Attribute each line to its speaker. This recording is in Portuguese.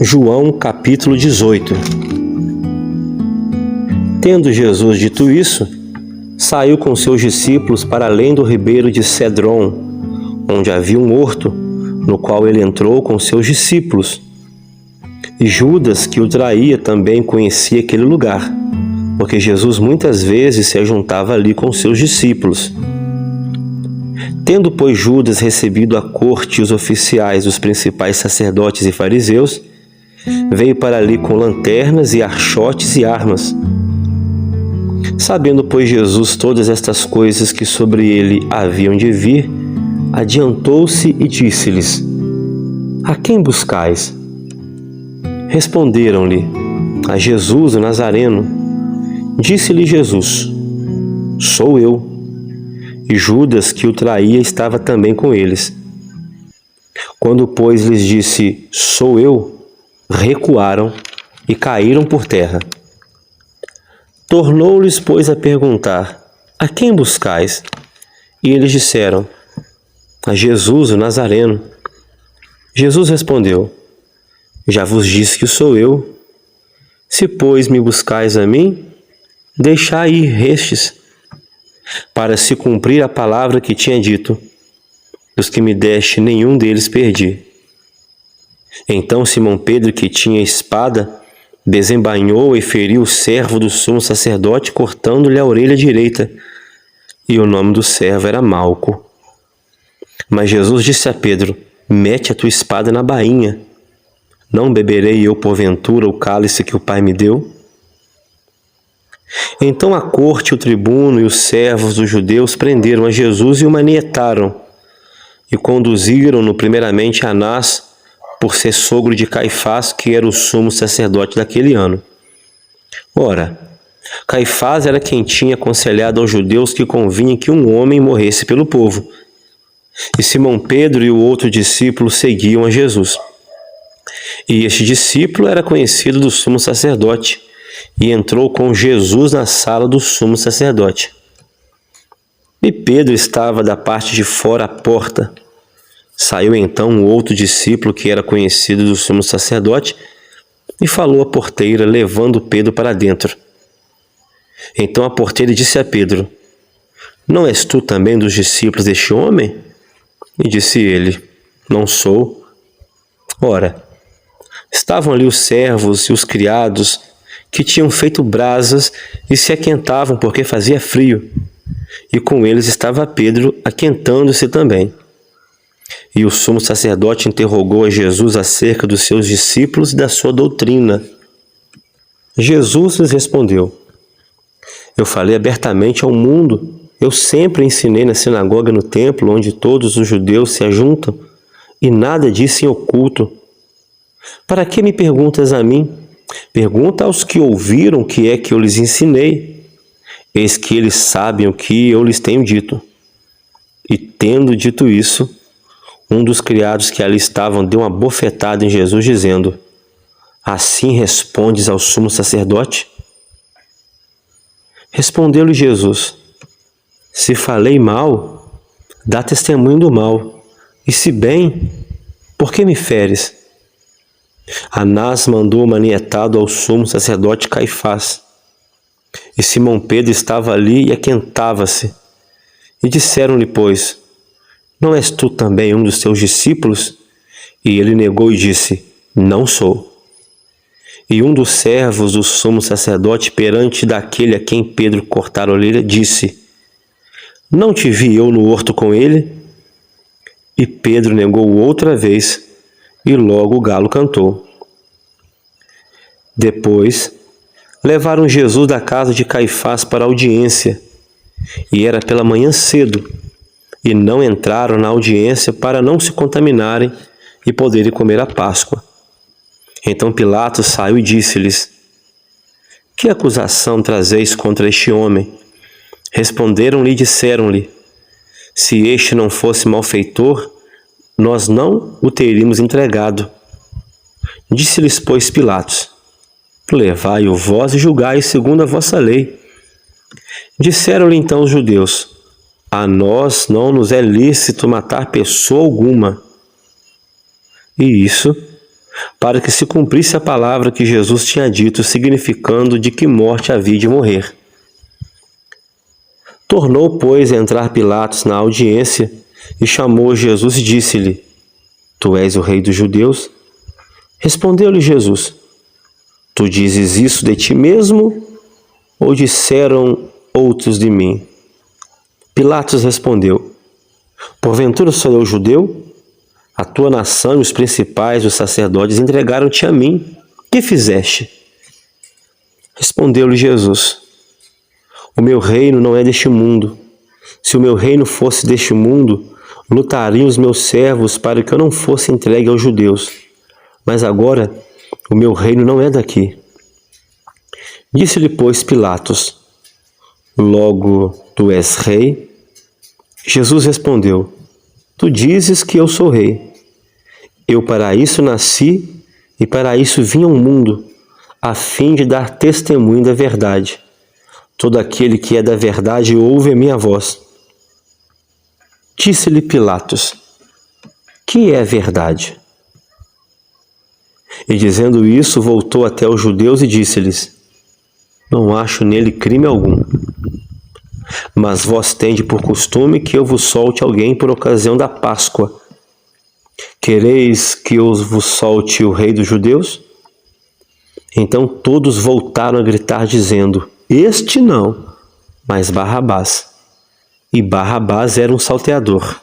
Speaker 1: João capítulo 18. Tendo Jesus dito isso, saiu com seus discípulos para além do ribeiro de Cedron, onde havia um horto, no qual ele entrou com seus discípulos. E Judas, que o traía, também conhecia aquele lugar, porque Jesus muitas vezes se ajuntava ali com seus discípulos. Tendo, pois, Judas recebido à corte os oficiais dos principais sacerdotes e fariseus, veio para ali com lanternas e archotes e armas. Sabendo, pois, Jesus todas estas coisas que sobre ele haviam de vir, adiantou-se e disse-lhes: A quem buscais? Responderam-lhe: A Jesus, o Nazareno. Disse-lhe Jesus: Sou eu. E Judas, que o traía, estava também com eles. Quando, pois, lhes disse: Sou eu, recuaram e caíram por terra. Tornou-lhes, pois, a perguntar: A quem buscais? E eles disseram: A Jesus, o Nazareno. Jesus respondeu: Já vos disse que sou eu. Se, pois, me buscais a mim, deixai ir estes, para se cumprir a palavra que tinha dito: Dos que me deste, nenhum deles perdi. Então Simão Pedro, que tinha espada, desembainhou e feriu o servo do sumo sacerdote, cortando-lhe a orelha direita. E o nome do servo era Malco. Mas Jesus disse a Pedro: Mete a tua espada na bainha. Não beberei eu, porventura, o cálice que o Pai me deu? Então a corte, o tribuno e os servos dos judeus prenderam a Jesus e o manietaram, e conduziram-no primeiramente a Anás, por ser sogro de Caifás, que era o sumo sacerdote daquele ano. Ora, Caifás era quem tinha aconselhado aos judeus que convinha que um homem morresse pelo povo. E Simão Pedro e o outro discípulo seguiam a Jesus. E este discípulo era conhecido do sumo sacerdote, e entrou com Jesus na sala do sumo sacerdote. E Pedro estava da parte de fora à porta. Saiu então um outro discípulo que era conhecido do sumo sacerdote e falou à porteira, levando Pedro para dentro. Então a porteira disse a Pedro: Não és tu também dos discípulos deste homem? E disse ele: Não sou. Ora, estavam ali os servos e os criados, que tinham feito brasas e se aquentavam porque fazia frio. E com eles estava Pedro, aquentando-se também. E o sumo sacerdote interrogou a Jesus acerca dos seus discípulos e da sua doutrina. Jesus lhes respondeu: Eu falei abertamente ao mundo. Eu sempre ensinei na sinagoga e no templo, onde todos os judeus se ajuntam, e nada disse em oculto. Para que me perguntas a mim? Pergunta aos que ouviram o que é que eu lhes ensinei. Eis que eles sabem o que eu lhes tenho dito. E tendo dito isso, um dos criados que ali estavam deu uma bofetada em Jesus, dizendo: Assim respondes ao sumo sacerdote? Respondeu-lhe Jesus: Se falei mal, dá testemunho do mal. E se bem, por que me feres? Anás mandou manietado ao sumo sacerdote Caifás. E Simão Pedro estava ali e aquentava-se. E disseram-lhe, pois: Não és tu também um dos teus discípulos? E ele negou e disse: Não sou. E um dos servos do sumo sacerdote, perante daquele a quem Pedro cortara a orelha, disse: Não te vi eu no horto com ele? E Pedro negou outra vez, e logo o galo cantou. Depois, levaram Jesus da casa de Caifás para a audiência, e era pela manhã cedo, e não entraram na audiência para não se contaminarem e poderem comer a Páscoa. Então Pilatos saiu e disse-lhes: Que acusação trazeis contra este homem? Responderam-lhe e disseram-lhe: Se este não fosse malfeitor, nós não o teríamos entregado. Disse-lhes, pois, Pilatos: Levai-o vós e julgai segundo a vossa lei. Disseram-lhe então os judeus: A nós não nos é lícito matar pessoa alguma. E isso para que se cumprisse a palavra que Jesus tinha dito, significando de que morte havia de morrer. Tornou, pois, a entrar Pilatos na audiência e chamou Jesus e disse-lhe: Tu és o rei dos judeus? Respondeu-lhe Jesus: Tu dizes isso de ti mesmo, ou disseram outros de mim? Pilatos respondeu: Porventura sou eu judeu? A tua nação e os principais dos sacerdotes entregaram-te a mim. Que fizeste? Respondeu-lhe Jesus: O meu reino não é deste mundo. Se o meu reino fosse deste mundo, lutariam os meus servos para que eu não fosse entregue aos judeus. Mas agora, o meu reino não é daqui. Disse-lhe, pois, Pilatos: Logo, tu és rei? Jesus respondeu: Tu dizes que eu sou rei. Eu para isso nasci e para isso vim ao mundo, a fim de dar testemunho da verdade. Todo aquele que é da verdade ouve a minha voz. Disse-lhe Pilatos: Que é a verdade? E dizendo isso, voltou até os judeus e disse-lhes: Não acho nele crime algum. Mas vós tendes por costume que eu vos solte alguém por ocasião da Páscoa. Quereis que eu vos solte o rei dos judeus? Então todos voltaram a gritar, dizendo: Este não, mas Barrabás. E Barrabás era um salteador.